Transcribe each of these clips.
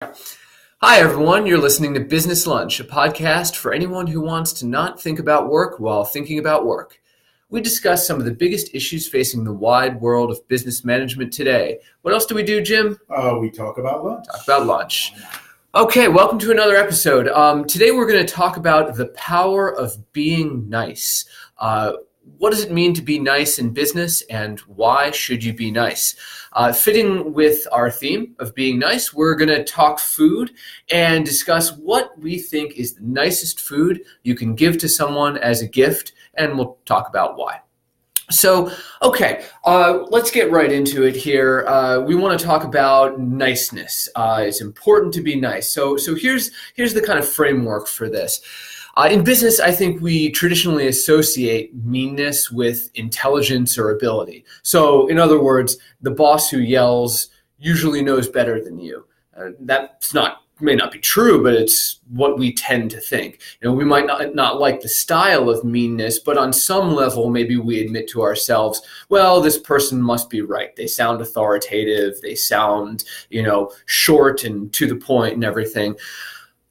Hi, everyone. You're listening to Business Lunch, a podcast for anyone who wants to not think about work while thinking about work. We discuss some of the biggest issues facing the wide world of business management today. What else do we do, Jim? We talk about lunch. Talk about lunch. Okay, welcome to another episode. Today we're going to talk about the power of being nice. What does it mean to be nice in business, and why should you be nice? Fitting with our theme of being nice, we're going to talk food and discuss what we think is the nicest food you can give to someone as a gift, and we'll talk about why. So, okay, let's get right into it here. We want to talk about niceness. It's important to be nice. So here's the kind of framework for this. In business, I think we traditionally associate meanness with intelligence or ability. So, in other words, the boss who yells usually knows better than you. May not be true, but it's what we tend to think. We might not like the style of meanness, but on some level, maybe we admit to ourselves, well, this person must be right. They sound authoritative. They sound, short and to the point and everything.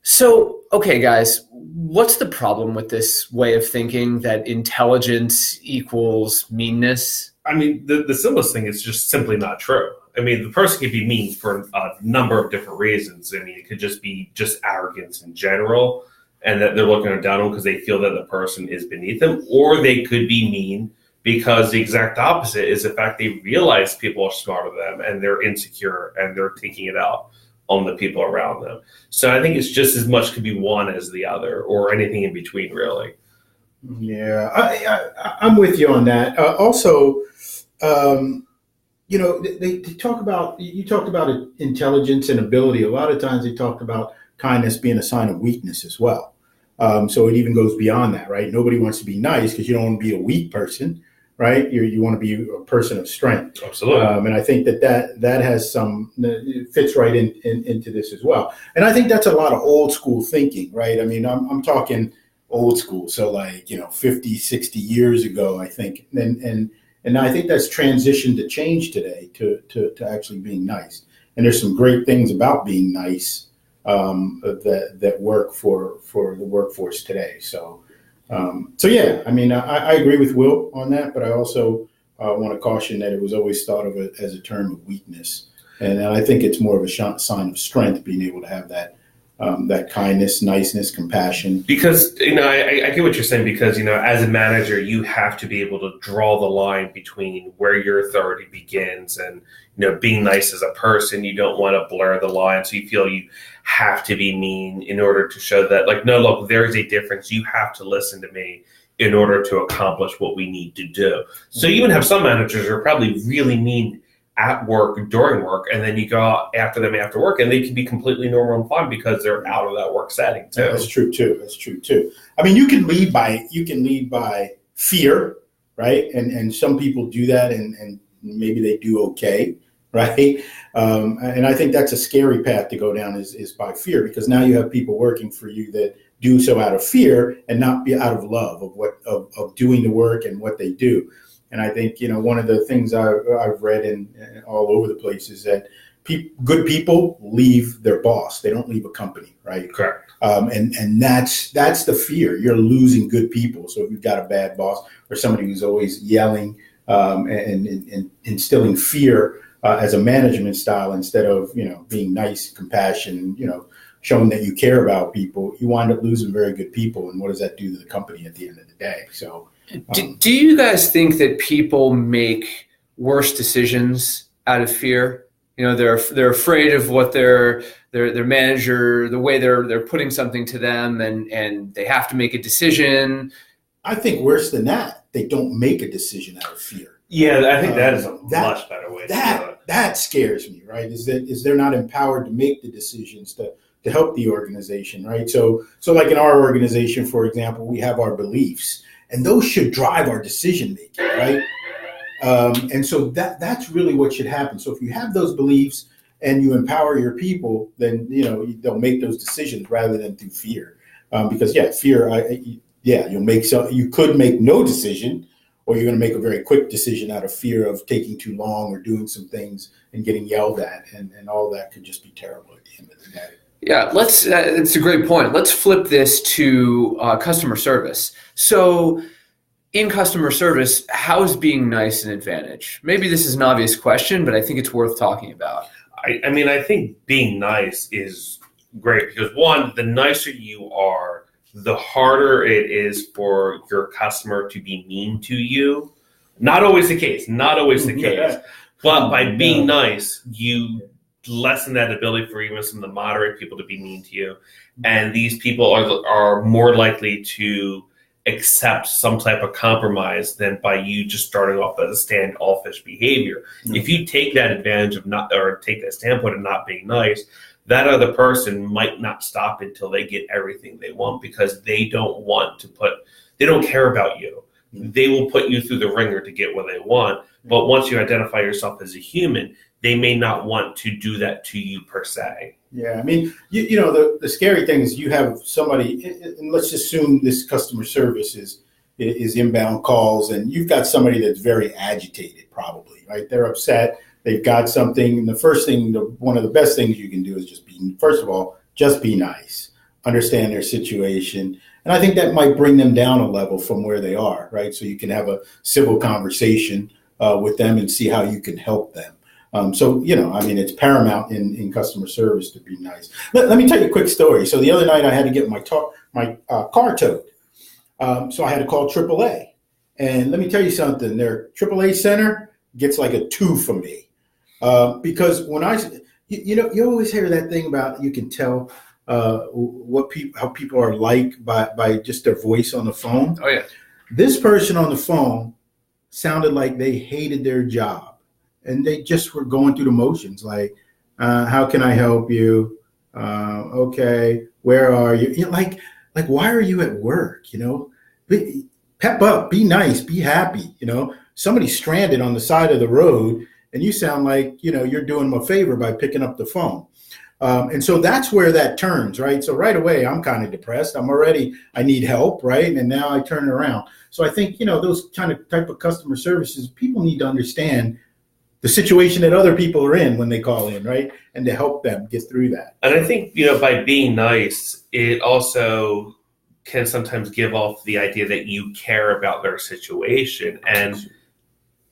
So, okay, guys, what's the problem with this way of thinking that intelligence equals meanness? I mean, the simplest thing is just simply not true. I mean, the person could be mean for a number of different reasons. I mean, it could just be arrogance in general, and that they're looking down on because they feel that the person is beneath them, or they could be mean because the exact opposite is the fact they realize people are smarter than them and they're insecure and they're taking it out on the people around them. So I think it's just as much could be one as the other, or anything in between, really. Yeah, I'm with you on that. Also, they talk about, you talked about intelligence and ability. A lot of times they talk about kindness being a sign of weakness as well. So it even goes beyond that, right? Nobody wants to be nice because you don't want to be a weak person, right? You want to be a person of strength. Absolutely. And I think that has it fits right into this as well. And I think that's a lot of old school thinking, right? I mean, I'm talking old school. So 50, 60 years ago, I think. And I think that's transitioned to change today to actually being nice. And there's some great things about being nice that work for the workforce today. So yeah, I mean, I agree with Will on that, but I also want to caution that it was always thought of as a term of weakness. And I think it's more of a sign of strength, being able to have that kindness, niceness, compassion. Because, I get what you're saying, because, as a manager, you have to be able to draw the line between where your authority begins and, being nice as a person. You don't want to blur the line. So you feel you have to be mean in order to show that, no, look, there is a difference. You have to listen to me in order to accomplish what we need to do. So you even have some managers who are probably really mean at work, during work, and then you go out after them after work, and they can be completely normal and fine because they're out of that work setting too. That's true too. I mean, you can lead by fear, right? And some people do that, and maybe they do okay, right? And I think that's a scary path to go down is by fear, because now you have people working for you that do so out of fear and not be out of love of doing the work and what they do. And I think, one of the things I've read in all over the place is that good people leave their boss. They don't leave a company, right? Correct. And that's the fear. You're losing good people. So if you've got a bad boss or somebody who's always yelling and instilling fear as a management style instead of, being nice, compassion, showing that you care about people, you wind up losing very good people. And what does that do to the company at the end of the day? So. Do you guys think that people make worse decisions out of fear? They're afraid of what their manager, the way they're putting something to them, and they have to make a decision. I think worse than that, they don't make a decision out of fear. Yeah, I think that is a much better way to do it. That scares me, right? Is they're not empowered to make the decisions to help the organization, right? So like in our organization, for example, we have our beliefs. And those should drive our decision making, right? And so that's really what should happen. So if you have those beliefs and you empower your people, then they'll make those decisions rather than through fear. Because fear, you could make no decision, or you're going to make a very quick decision out of fear of taking too long or doing some things and getting yelled at, and all that could just be terrible at the end of the day. Yeah, it's a great point. Let's flip this to customer service. So in customer service, how is being nice an advantage? Maybe this is an obvious question, but I think it's worth talking about. I mean, I think being nice is great because, one, the nicer you are, the harder it is for your customer to be mean to you. Not always the case, but by being nice, you lessen that ability for even some of the moderate people to be mean to you. And these people are more likely to accept some type of compromise than by you just starting off as a standoffish behavior. Mm-hmm. If you take that advantage of take that standpoint of not being nice, that other person might not stop until they get everything they want, because they don't care about you. Mm-hmm. They will put you through the ringer to get what they want. But once you identify yourself as a human, they may not want to do that to you per se. Yeah, I mean, you know, the scary thing is you have somebody, and let's assume this customer service is inbound calls, and you've got somebody that's very agitated, probably, right? They're upset, they've got something, and one of the best things you can do is first of all, just be nice, understand their situation, and I think that might bring them down a level from where they are, right? So you can have a civil conversation with them and see how you can help them. So, you know, I mean, it's paramount in customer service to be nice. Let me tell you a quick story. So the other night I had to get my car towed. So I had to call AAA. And let me tell you something. Their AAA center gets like a 2 from me. Because when you always hear that thing about you can tell how people are like by just their voice on the phone. Oh, yeah. This person on the phone sounded like they hated their job. And they just were going through the motions, like, how can I help you? Okay, where are you? You know, like, why are you at work? You know, pep up, be nice, be happy. You know, somebody's stranded on the side of the road, and you sound like, you know, you're doing them a favor by picking up the phone. And so that's where that turns, right? So right away, I'm kind of depressed. I need help, right? And now I turn it around. So I think, you know, those type of customer services, people need to understand the situation that other people are in when they call in, right? And to help them get through that. And I think, you know, by being nice, it also can sometimes give off the idea that you care about their situation. And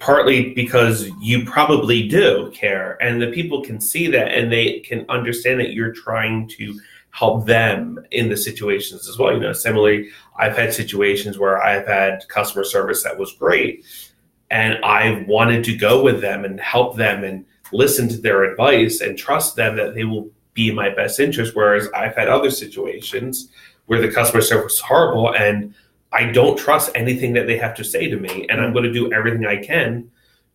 partly because you probably do care, and the people can see that, and they can understand that you're trying to help them in the situations as well. You know, similarly, I've had situations where I've had customer service that was great, and I wanted to go with them and help them and listen to their advice and trust them that they will be in my best interest. Whereas I've had other situations where the customer service is horrible and I don't trust anything that they have to say to me. And I'm going to do everything I can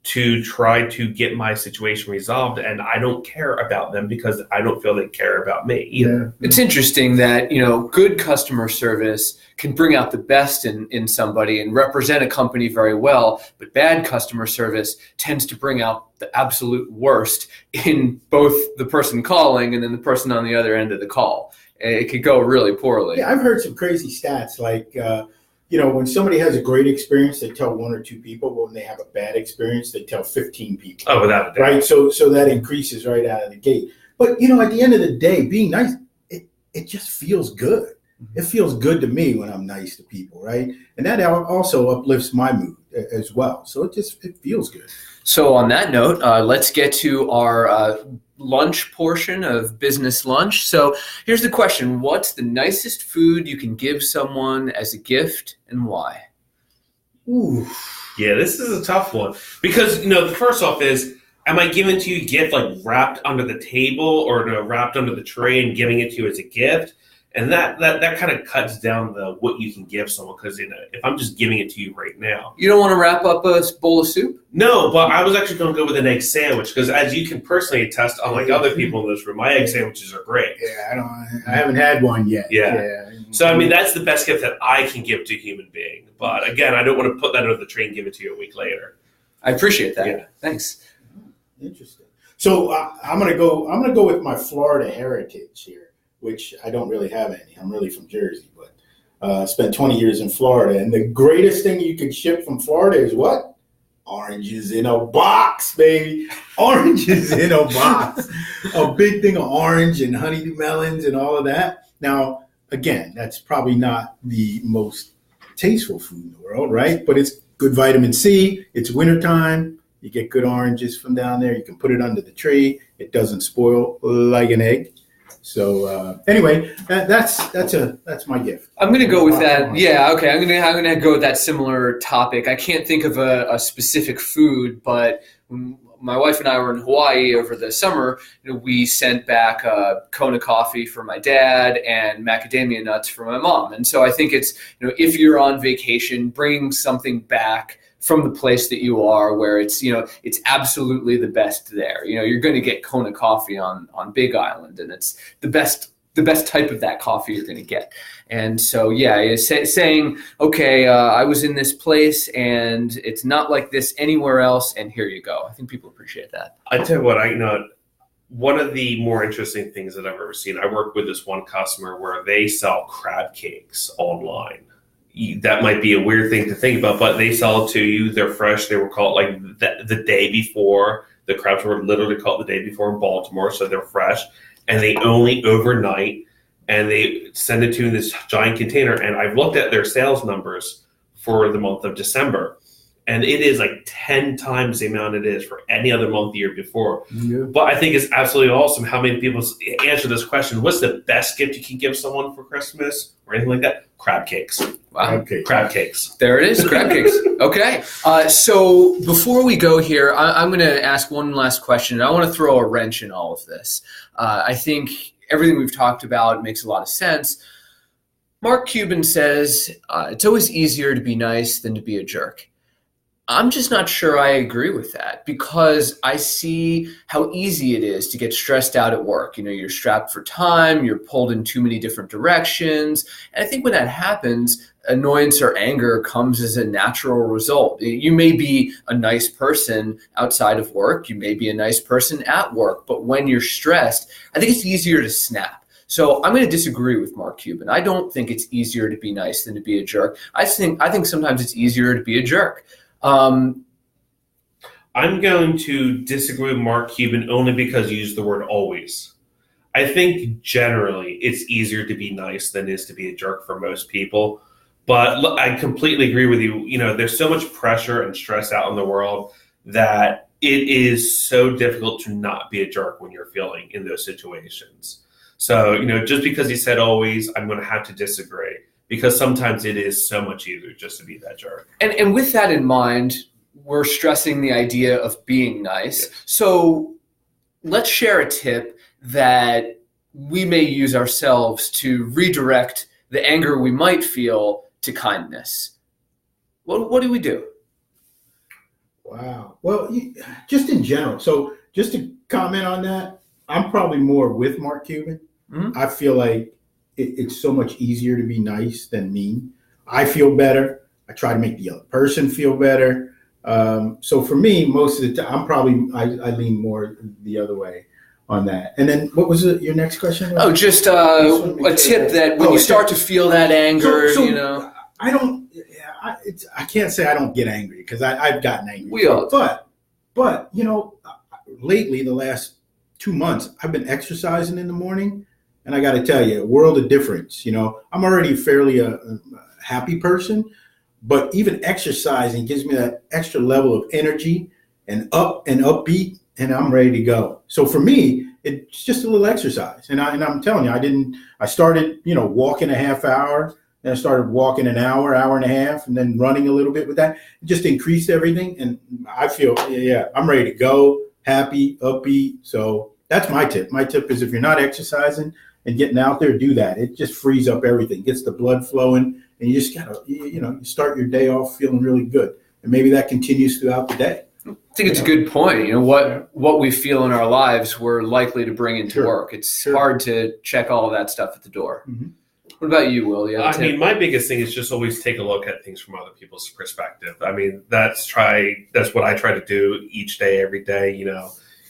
to try to get my situation resolved. And I don't care about them because I don't feel they care about me either. Yeah. It's interesting that, you know, good customer service can bring out the best in somebody and represent a company very well, but bad customer service tends to bring out the absolute worst in both the person calling and then the person on the other end of the call. It could go really poorly. Yeah, I've heard some crazy stats like, you know, when somebody has a great experience, they tell 1 or 2 people. But when they have a bad experience, they tell 15 people. Oh, without a doubt. Right? So that increases right out of the gate. But, you know, at the end of the day, being nice, it just feels good. It feels good to me when I'm nice to people, right? And that also uplifts my mood as well. So it feels good. So on that note, let's get to our lunch portion of business lunch. So here's the question. What's the nicest food you can give someone as a gift and why? Ooh. Yeah, this is a tough one because, you know, the first off is, am I giving it to you a gift like wrapped under the table or wrapped under the tray and giving it to you as a gift? And that kind of cuts down what you can give someone, because, you know, if I'm just giving it to you right now. You don't want to wrap up a bowl of soup? No, but I was actually going to go with an egg sandwich because, as you can personally attest, unlike other people in this room, my egg sandwiches are great. Yeah, I haven't had one yet. Yeah. So, I mean, that's the best gift that I can give to a human being. But again, I don't want to put that under the tray and give it to you a week later. I appreciate that. Yeah. Thanks. Interesting. So I'm gonna go with my Florida heritage here, which I don't really have any. I'm really from Jersey, but Spent 20 years in Florida. And the greatest thing you can ship from Florida is what? Oranges in a box, baby. Oranges in a box. A big thing of orange and honeydew melons and all of that. Now, again, that's probably not the most tasteful food in the world, right? But it's good vitamin C. It's wintertime. You get good oranges from down there. You can put it under the tree. It doesn't spoil like an egg. So anyway, that's my gift. I'm going to go with that. Yeah, okay. I'm going to go with that similar topic. I can't think of a specific food, but when my wife and I were in Hawaii over the summer, we sent back a Kona coffee for my dad and macadamia nuts for my mom. And so I think it's, if you're on vacation, bring something back from the place that you are where it's, it's absolutely the best there. You're going to get Kona coffee on Big Island, and it's the best type of that coffee you're going to get. And so, yeah, saying, okay, I was in this place and it's not like this anywhere else, and here you go. I think people appreciate that. I tell you what, one of the more interesting things that I've ever seen, I work with this one customer where they sell crab cakes online. That might be a weird thing to think about, but they sell it to you. They're fresh. They were caught like the day before. The crabs were literally caught the day before in Baltimore, so they're fresh. And they only overnight, and they send it to you in this giant container. And I've looked at their sales numbers for the month of December, and it is like 10 times the amount it is for any other month the year before. Yeah. But I think it's absolutely awesome how many people answer this question. What's the best gift you can give someone for Christmas or anything like that? Crab cakes. Wow. Crab cakes. There it is, crab cakes. Okay. So before we go here, I'm going to ask one last question. And I want to throw a wrench in all of this. I think everything we've talked about makes a lot of sense. Mark Cuban says it's always easier to be nice than to be a jerk. I'm just not sure I agree with that, because I see how easy it is to get stressed out at work. You're strapped for time, you're pulled in too many different directions. And I think when that happens, annoyance or anger comes as a natural result. You may be a nice person outside of work, you may be a nice person at work, but when you're stressed, I think it's easier to snap. So I'm going to disagree with Mark Cuban. I don't think it's easier to be nice than to be a jerk. I think sometimes it's easier to be a jerk. I'm going to disagree with Mark Cuban only because you used the word always. I think generally it's easier to be nice than it is to be a jerk for most people. But look, I completely agree with you. There's so much pressure and stress out in the world that it is so difficult to not be a jerk when you're feeling in those situations. So, just because he said always, I'm going to have to disagree. Because sometimes it is so much easier just to be that jerk. And with that in mind, we're stressing the idea of being nice. Yes. So let's share a tip that we may use ourselves to redirect the anger we might feel to kindness. What do we do? Wow. Well, just in general. So just to comment on that, I'm probably more with Mark Cuban. Mm-hmm. I feel like it's so much easier to be nice than mean. I feel better. I try to make the other person feel better. So for me, most of the time, I lean more the other way on that. And then what was your next question? Oh, just a tip that when you start to feel that anger, I can't say I don't get angry, because I've gotten angry. We all do. But lately, the last 2 months, I've been exercising in the morning. And I got to tell you, a world of difference. I'm already fairly a happy person, but even exercising gives me that extra level of energy and upbeat, and I'm ready to go. So for me, it's just a little exercise. And I'm telling you, I started, walking a half hour, then I started walking an hour and a half, and then running a little bit with that. It just increased everything. And I feel, I'm ready to go, happy, upbeat. So that's my tip. My tip is if you're not exercising and getting out there, do that. It just frees up everything, gets the blood flowing, and you just gotta, you start your day off feeling really good. And maybe that continues throughout the day. I think it's a good point. What we feel in our lives, we're likely to bring into work. It's hard to check all of that stuff at the door. Mm-hmm. What about you, Will? My biggest thing is just always take a look at things from other people's perspective. That's what I try to do each day, every day,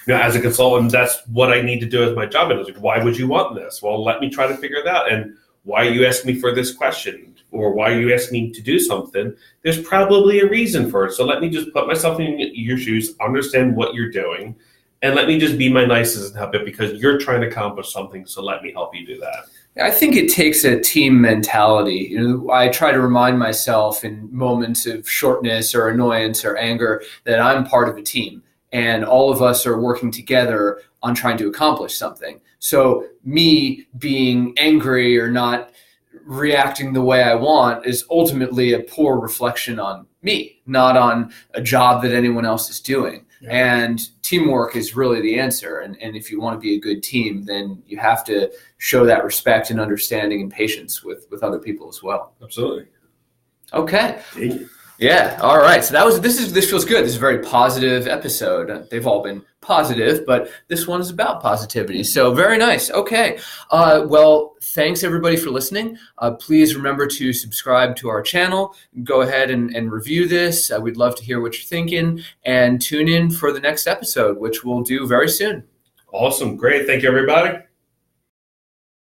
as a consultant, that's what I need to do as my job. And I was like, why would you want this? Well, let me try to figure it out. And why are you asking me for this question? Or why are you asking me to do something? There's probably a reason for it. So let me just put myself in your shoes, understand what you're doing, and let me just be my nicest and help it because you're trying to accomplish something. So let me help you do that. I think it takes a team mentality. I try to remind myself in moments of shortness or annoyance or anger that I'm part of a team and all of us are working together on trying to accomplish something. So me being angry or not reacting the way I want is ultimately a poor reflection on me, not on a job that anyone else is doing. Yeah. And teamwork is really the answer. And if you want to be a good team, then you have to show that respect and understanding and patience with other people as well. Absolutely. Okay. Yeah. All right. So this feels good. This is a very positive episode. They've all been positive, but this one is about positivity. So very nice. Okay. Well, thanks everybody for listening. Please remember to subscribe to our channel. Go ahead and review this. We'd love to hear what you're thinking and tune in for the next episode, which we'll do very soon. Awesome. Great. Thank you, everybody.